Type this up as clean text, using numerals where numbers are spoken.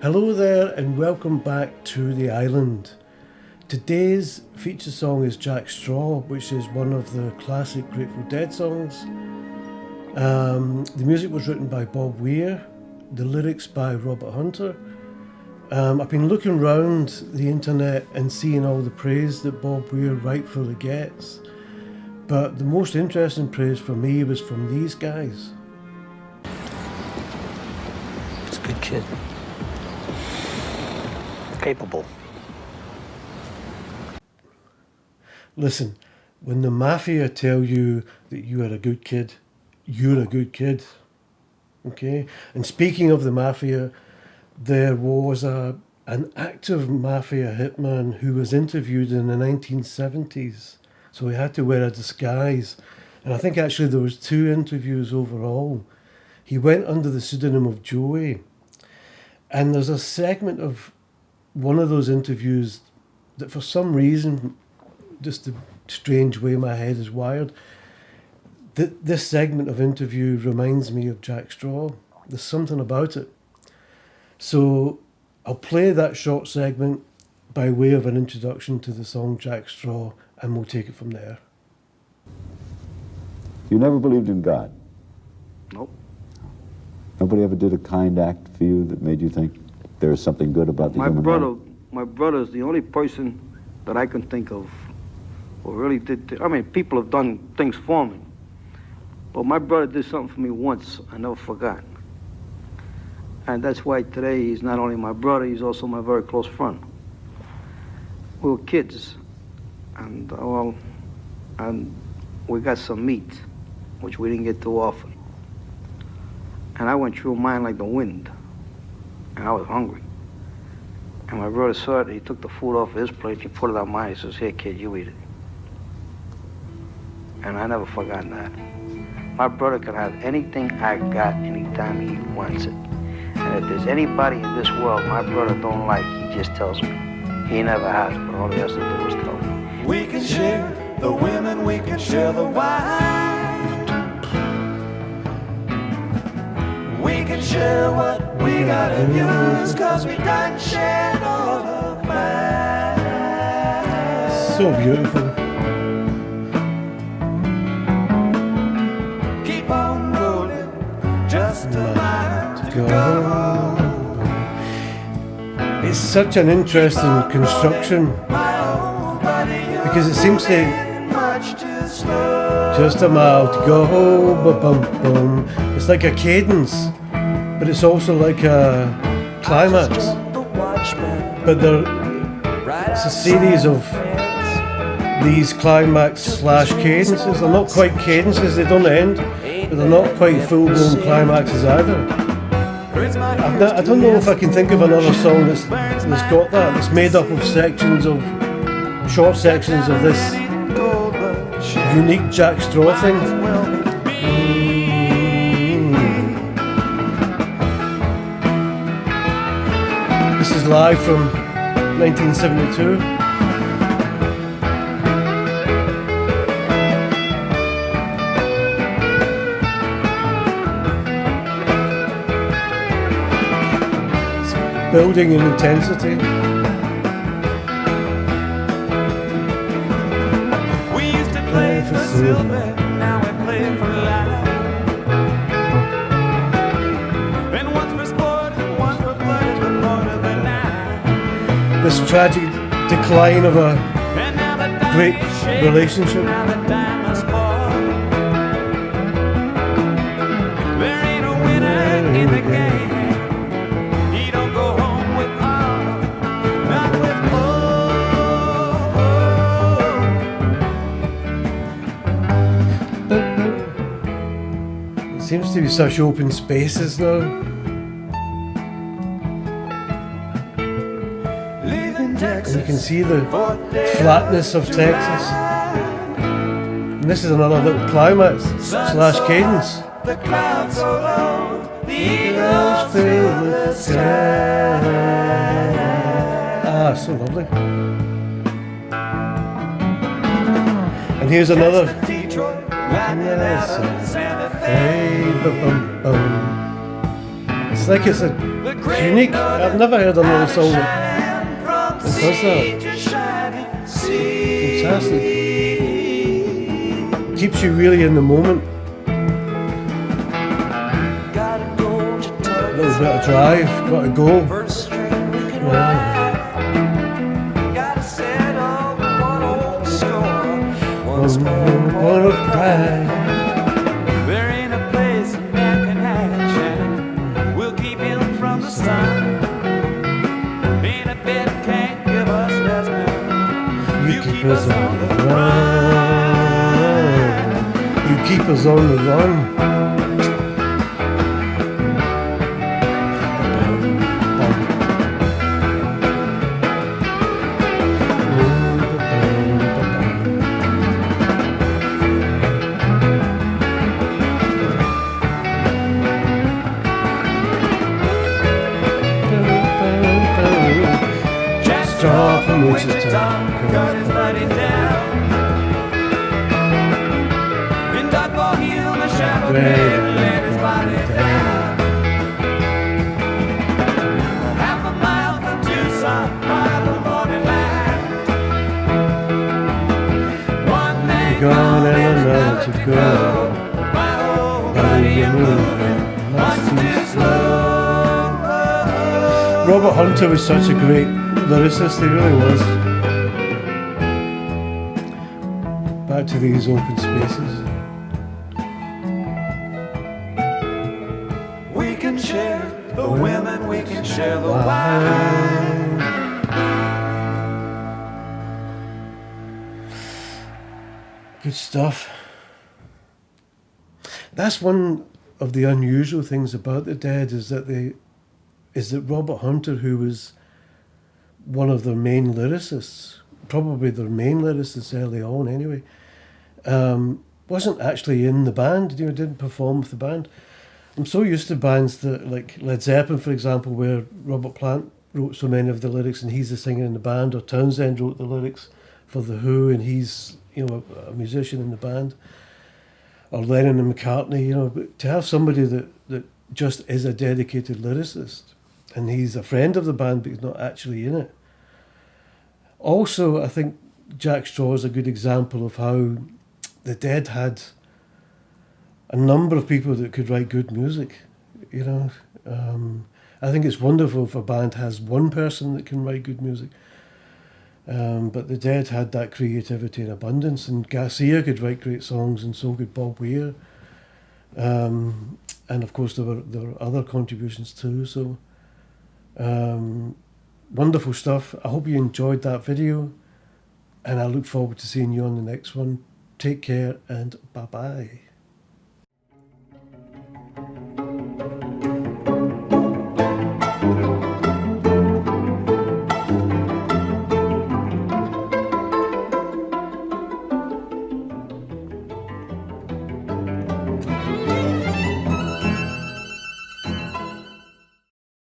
Hello there and welcome back to the island. Today's feature song is Jack Straw, which is one of the classic Grateful Dead songs. The music was written by Bob Weir, the lyrics by Robert Hunter. I've been looking around the internet and seeing all the praise that Bob Weir rightfully gets, but the most interesting praise for me was from these guys. He's a good kid. Capable. Listen, when the mafia tell you that you are a good kid, you're a good kid. Okay? And speaking of the mafia, there was an active mafia hitman who was interviewed in the 1970s. So he had to wear a disguise. And I think actually there was 2 interviews overall. He went under the pseudonym of Joey. And there's a segment of one of those interviews that for some reason, just the strange way my head is wired, this segment of interview reminds me of Jack Straw. There's something about it. So I'll play that short segment by way of an introduction to the song Jack Straw, and we'll take it from there. You never believed in God? Nope. Nobody ever did a kind act for you that made you think there is something good about the human life? My brother is the only person that I can think of who really did. I mean, people have done things for me, but my brother did something for me once I never forgot. And that's why today he's not only my brother, he's also my very close friend. We were kids, and we got some meat, which we didn't get too often. And I went through mine like the wind, and I was hungry. And my brother saw it, he took the food off his plate, he put it on mine, he says, "Here, kid, you eat it." And I never forgotten that. My brother can have anything I got anytime he wants it. And if there's anybody in this world my brother don't like, he just tells me. He never has, but all he has to do is tell me. We can share the women, we can share the wine. We can share what we got and use, cause we done shared all of mine. So beautiful. Keep on rolling, just a line to go. It's such an interesting construction because it seems to just a mile to go, ba-bum-bum. It's like a cadence, but it's also like a climax. But it's a series of these climax slash cadences. They're not quite cadences, they don't end, but they're not quite full-blown climaxes either. I don't know if I can think of another song that's got that. It's made up of short sections of this unique Jack Straw thing. This is live from 1972. Building in intensity. We used to play for silver, now we play for life. And once for sport and once for blood, but more of the night. This tragic decline of a great relationship. Now the diamonds fall. There ain't a winner in the game. Seems to be such open spaces now. And you can see the flatness of Texas. And this is another little climax slash cadence. The clouds so low, the eagles fill the sky. Ah, so lovely. And here's another. It's like it's a It's unique. I've never heard another song that does that. Fantastic. Keeps you really in the moment. A little bit of drive, got to go. Yeah. One of pride. There ain't a place a man can hide, Shannon. We'll keep him from the sun. Ain't a bed can't give us rest now. You keep us on the run. You keep us on the run. Straw from Wichita, cut his money down. In Duckville Hill, the shadow laid his body down. Half a mile from Tucson, by the morning light. One man gone and another to go. My old buddy, you're moving much too slow. Robert Hunter was such a great lyricist, he really was. Back to these open spaces. We can share the women, we can share the wine. Good stuff. That's one of the unusual things about the Dead is that Robert Hunter, who was one of their main lyricists, probably their main lyricist early on anyway, wasn't actually in the band, didn't perform with the band. I'm so used to bands that, like Led Zeppelin, for example, where Robert Plant wrote so many of the lyrics and he's the singer in the band, or Townsend wrote the lyrics for The Who and he's, a musician in the band, or Lennon and McCartney, but to have somebody that just is a dedicated lyricist, and he's a friend of the band, but he's not actually in it. Also, I think Jack Straw is a good example of how the Dead had a number of people that could write good music. I think it's wonderful if a band has one person that can write good music. But the Dead had that creativity in abundance, and Garcia could write great songs, and so could Bob Weir. And of course, there were other contributions too. So. Wonderful stuff. I hope you enjoyed that video, and I look forward to seeing you on the next one. Take care and bye-bye.